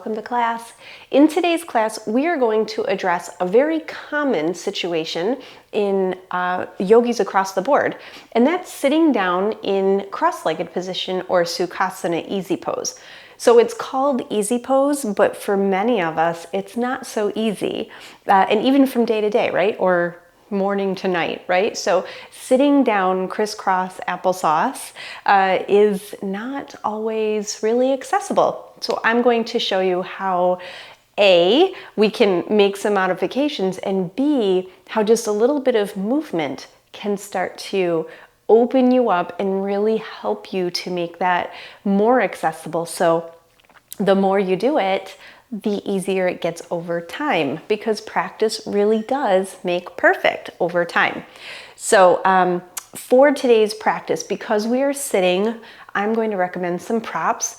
welcome to class. In today's class, we are going to address a very common situation in yogis across the board, and that's sitting down in cross-legged position or Sukhasana easy pose. So it's called easy pose, but for many of us, it's not so easy, and even from day to day, right? Or morning to night, right? So sitting down crisscross applesauce is not always really accessible. So I'm going to show you how A, we can make some modifications, and B, how just a little bit of movement can start to open you up and really help you to make that more accessible. So the more you do it, the easier it gets over time, because practice really does make perfect over time. So for today's practice, because we are sitting, I'm going to recommend some props.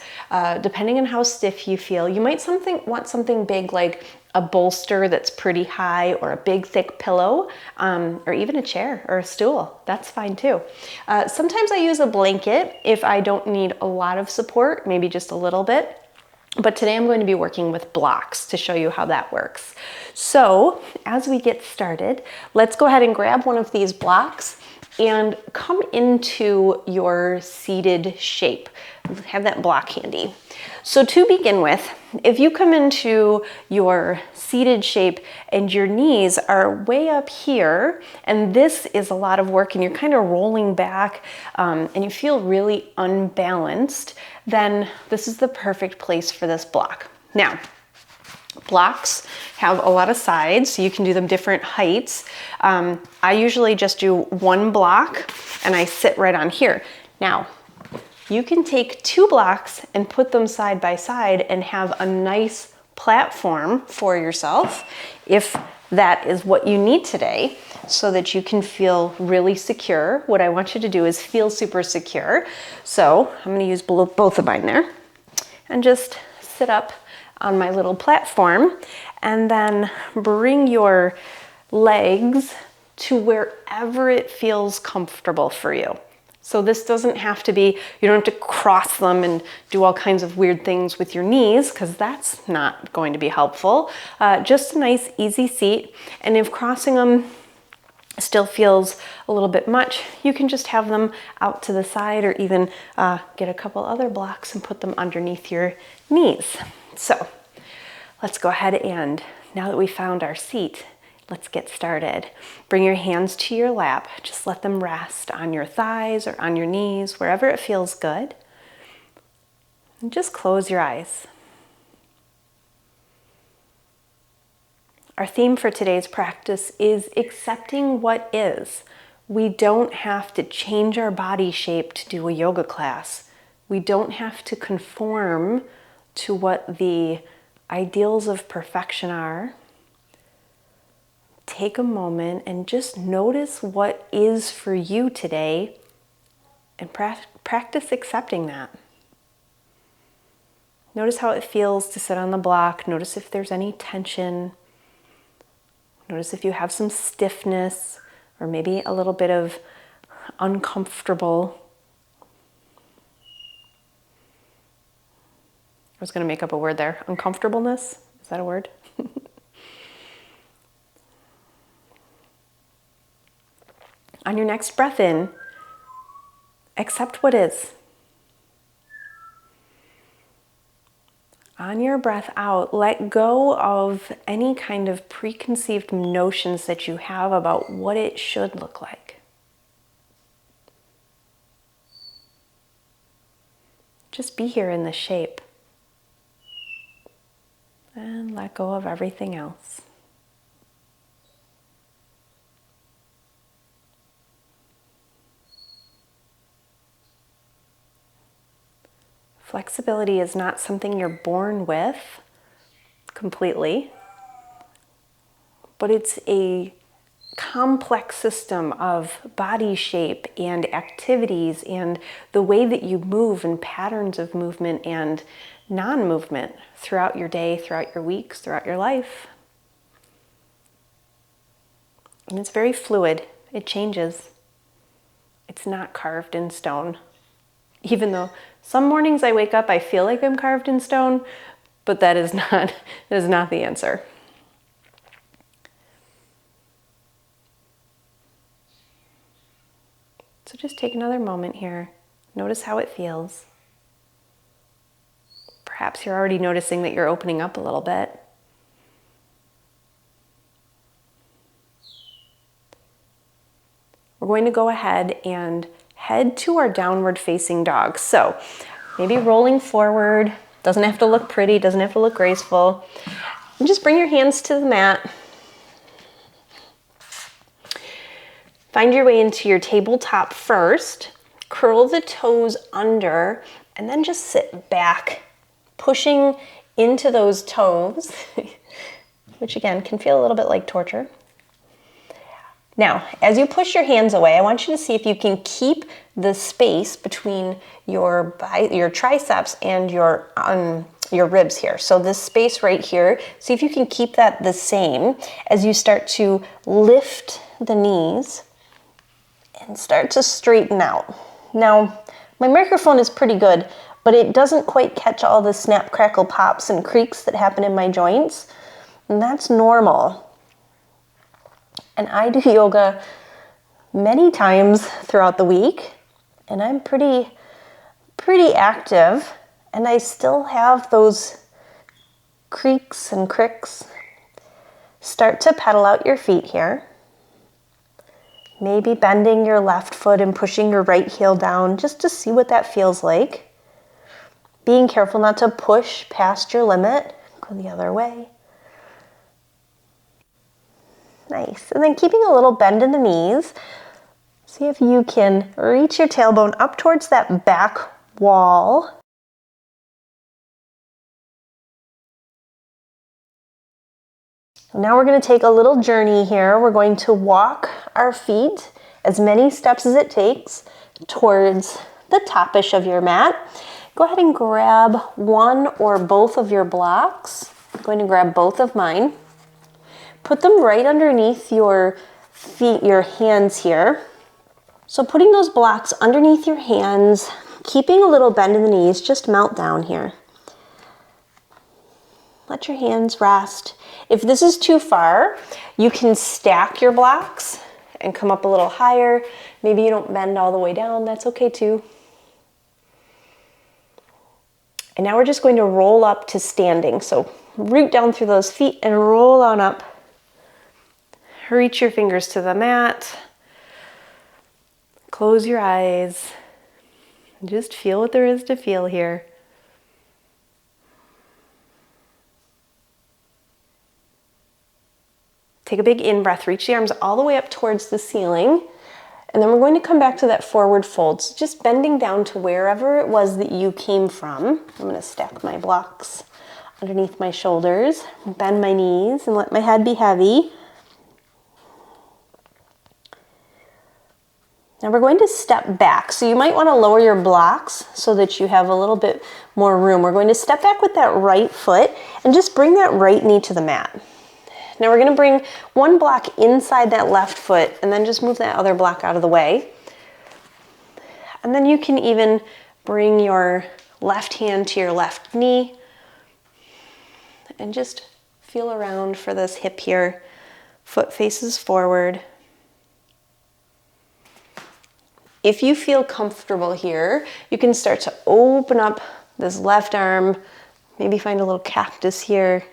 Depending on how stiff you feel, you might want something big like a bolster that's pretty high, or a big thick pillow, or even a chair or a stool. That's fine too. Sometimes I use a blanket if I don't need a lot of support, maybe just a little bit. But today I'm going to be working with blocks to show you how that works. So as we get started, let's go ahead and grab one of these blocks and come into your seated shape. Have that block handy. So to begin with, if you come into your seated shape and your knees are way up here, and this is a lot of work and you're kind of rolling back and you feel really unbalanced, then this is the perfect place for this block. Now, blocks have a lot of sides, so you can do them different heights. I usually just do one block and I sit right on here. Now, you can take two blocks and put them side by side and have a nice platform for yourself if that is what you need today, so that you can feel really secure. What I want you to do is feel super secure. So I'm going to use both of mine there and just sit up on my little platform, and then bring your legs to wherever it feels comfortable for you. So this doesn't have to be, you don't have to cross them and do all kinds of weird things with your knees, because that's not going to be helpful. Just a nice easy seat. And if crossing them still feels a little bit much, you can just have them out to the side, or even get a couple other blocks and put them underneath your knees. So let's go ahead, and now that we found our seat, let's get started. Bring your hands to your lap. Just let them rest on your thighs or on your knees, wherever it feels good. And just close your eyes. Our theme for today's practice is accepting what is. We don't have to change our body shape to do a yoga class. We don't have to conform to what the ideals of perfection are. Take a moment and just notice what is for you today, and practice accepting that. Notice how it feels to sit on the block. Notice if there's any tension. Notice if you have some stiffness, or maybe a little bit of uncomfortable. I was going to make up a word there. Uncomfortableness? Is that a word? On your next breath in, accept what is. On your breath out, let go of any kind of preconceived notions that you have about what it should look like. Just be here in this shape. And let go of everything else. Flexibility is not something you're born with completely, but it's a complex system of body shape and activities and the way that you move and patterns of movement and non-movement throughout your day, throughout your weeks, throughout your life. And it's very fluid. It changes. It's not carved in stone. Even though some mornings I wake up, I feel like I'm carved in stone, but that is not the answer. So just take another moment here. Notice how it feels. Perhaps you're already noticing that you're opening up a little bit. We're going to go ahead and head to our downward facing dog. So maybe rolling forward, doesn't have to look pretty, doesn't have to look graceful. And just bring your hands to the mat. Find your way into your tabletop first. Curl the toes under and then just sit back, pushing into those toes, which again can feel a little bit like torture. Now, as you push your hands away, I want you to see if you can keep the space between your triceps and your ribs here. So this space right here, see if you can keep that the same as you start to lift the knees and start to straighten out. Now, my microphone is pretty good, but it doesn't quite catch all the snap, crackle, pops, and creaks that happen in my joints, and that's normal. And I do yoga many times throughout the week, and I'm pretty active, and I still have those creaks and cricks. Start to pedal out your feet here. Maybe bending your left foot and pushing your right heel down just to see what that feels like. Being careful not to push past your limit. Go the other way. Nice. And then keeping a little bend in the knees. See if you can reach your tailbone up towards that back wall. Now we're going to take a little journey here. We're going to walk our feet as many steps as it takes towards the topish of your mat. Go ahead and grab one or both of your blocks. I'm going to grab both of mine. Put them right underneath your feet, your hands here. So putting those blocks underneath your hands, keeping a little bend in the knees, just melt down here. Let your hands rest. If this is too far, you can stack your blocks and come up a little higher. Maybe you don't bend all the way down, that's okay too. And now we're just going to roll up to standing. So root down through those feet and roll on up. Reach your fingers to the mat. Close your eyes. Just feel what there is to feel here. Take a big in-breath, reach the arms all the way up towards the ceiling, and then we're going to come back to that forward fold. So just bending down to wherever it was that you came from. I'm going to stack my blocks underneath my shoulders, bend my knees, and let my head be heavy. Now we're going to step back. So you might want to lower your blocks so that you have a little bit more room. We're going to step back with that right foot and just bring that right knee to the mat. Now we're going to bring one block inside that left foot and then just move that other block out of the way. And then you can even bring your left hand to your left knee and just feel around for this hip here. Foot faces forward. If you feel comfortable here, you can start to open up this left arm, maybe find a little cactus here.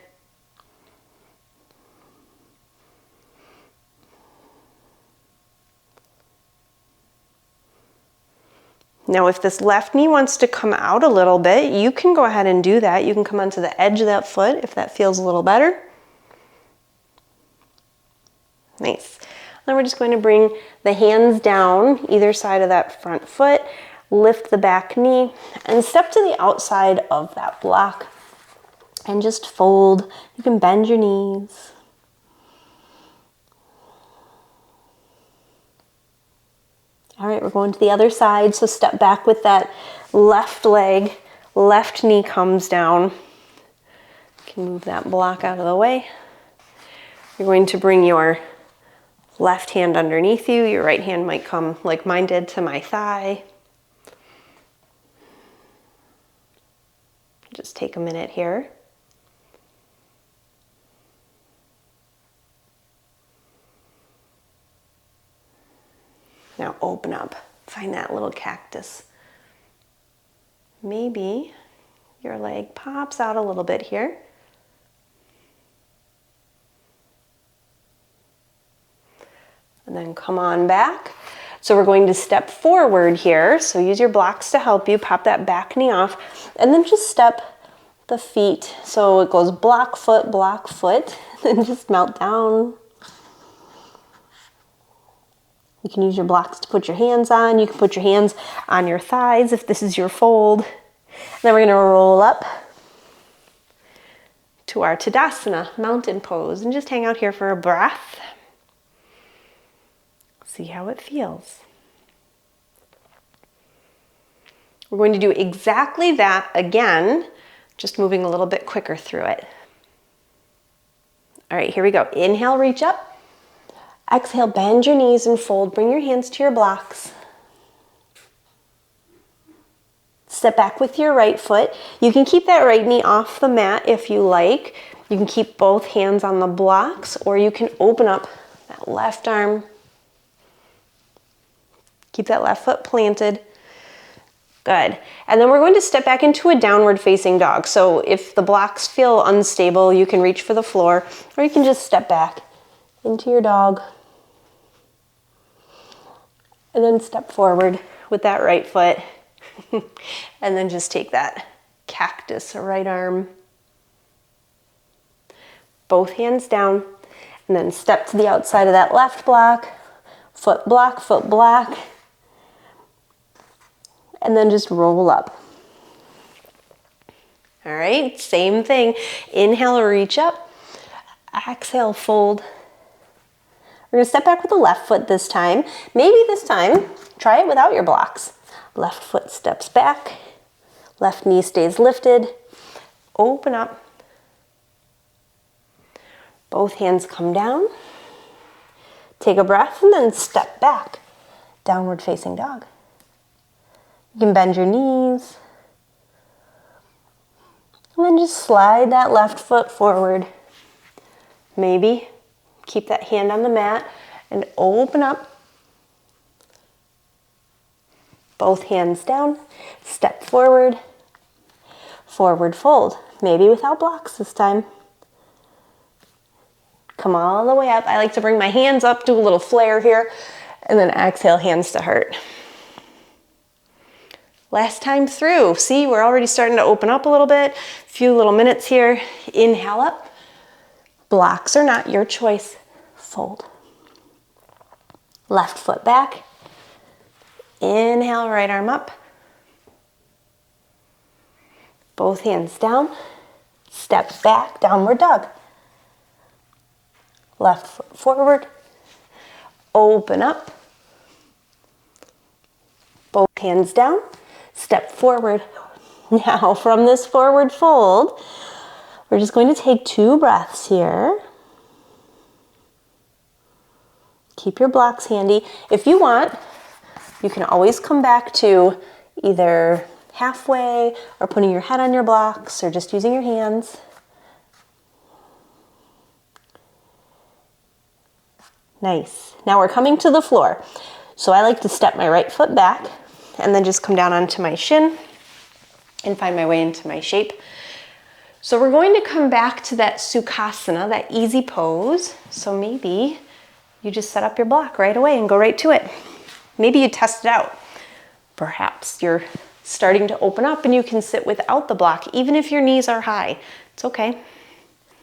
Now, if this left knee wants to come out a little bit, you can go ahead and do that. You can come onto the edge of that foot if that feels a little better. Nice. Then we're just going to bring the hands down either side of that front foot, lift the back knee, and step to the outside of that block and just fold. You can bend your knees. All right, we're going to the other side, so step back with that left leg, left knee comes down. You can move that block out of the way. You're going to bring your left hand underneath you. Your right hand might come, like mine did, to my thigh. Just take a minute here. Now open up. Find that little cactus. Maybe your leg pops out a little bit here. And then come on back. So we're going to step forward here. So use your blocks to help you. Pop that back knee off. And then just step the feet. So it goes block, foot, and just melt down. You can use your blocks to put your hands on. You can put your hands on your thighs if this is your fold. And then we're going to roll up to our Tadasana, mountain pose, and just hang out here for a breath. See how it feels. We're going to do exactly that again, just moving a little bit quicker through it. All right, here we go. Inhale, reach up. Exhale, bend your knees and fold. Bring your hands to your blocks. Step back with your right foot. You can keep that right knee off the mat if you like. You can keep both hands on the blocks, or you can open up that left arm. Keep that left foot planted. Good. And then we're going to step back into a downward facing dog. So if the blocks feel unstable, you can reach for the floor, or you can just step back into your dog. And then step forward with that right foot. And then just take that cactus right arm. Both hands down. And then step to the outside of that left block. Foot block, foot block. And then just roll up. All right, same thing. Inhale, reach up. Exhale, fold. We're gonna step back with the left foot this time. Maybe this time, try it without your blocks. Left foot steps back. Left knee stays lifted. Open up. Both hands come down. Take a breath and then step back. Downward facing dog. You can bend your knees. And then just slide that left foot forward. Maybe keep that hand on the mat and open up. Both hands down, step forward, forward fold. Maybe without blocks this time. Come all the way up. I like to bring my hands up, do a little flare here, and then exhale, hands to heart. Last time through. See, we're already starting to open up a little bit. A few little minutes here. Inhale up. Blocks are not your choice. Fold. Left foot back. Inhale, right arm up. Both hands down. Step back, downward dog. Left foot forward. Open up. Both hands down. Step forward. Now from this forward fold, we're just going to take 2 breaths here. Keep your blocks handy. If you want, you can always come back to either halfway or putting your head on your blocks or just using your hands. Nice. Now we're coming to the floor. So I like to step my right foot back and then just come down onto my shin and find my way into my shape. So we're going to come back to that Sukhasana, that easy pose. So maybe you just set up your block right away and go right to it. Maybe you test it out. Perhaps you're starting to open up and you can sit without the block, even if your knees are high. It's okay.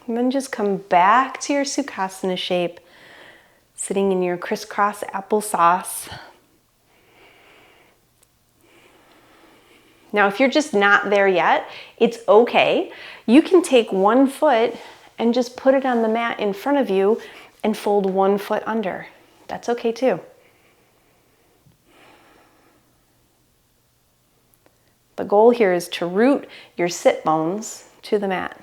And then just come back to your Sukhasana shape, sitting in your crisscross applesauce. Now, if you're just not there yet, it's okay. You can take one foot and just put it on the mat in front of you and fold one foot under. That's okay too. The goal here is to root your sit bones to the mat.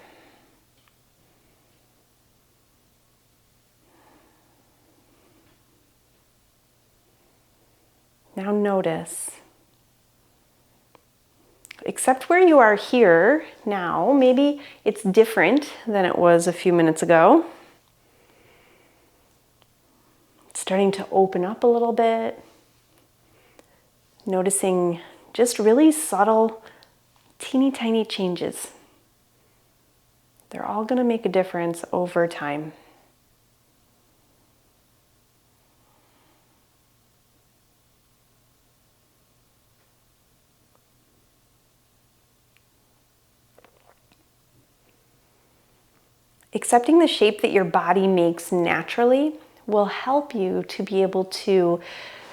Now notice, except where you are here now, maybe it's different than it was a few minutes ago. It's starting to open up a little bit. Noticing just really subtle, teeny tiny changes. They're all going to make a difference over time. Accepting the shape that your body makes naturally will help you to be able to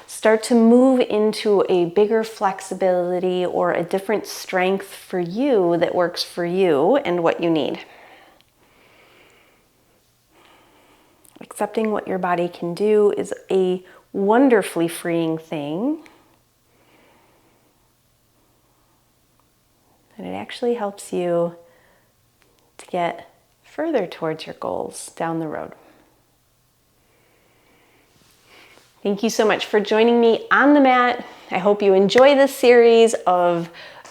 start to move into a bigger flexibility or a different strength for you that works for you and what you need. Accepting what your body can do is a wonderfully freeing thing. And it actually helps you to get further towards your goals down the road. Thank you so much for joining me on the mat. I hope you enjoy this series of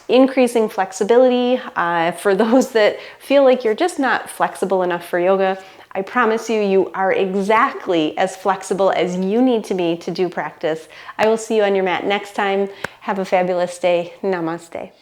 increasing flexibility. For those that feel like you're just not flexible enough for yoga, I promise you, you are exactly as flexible as you need to be to do practice. I will see you on your mat next time. Have a fabulous day. Namaste.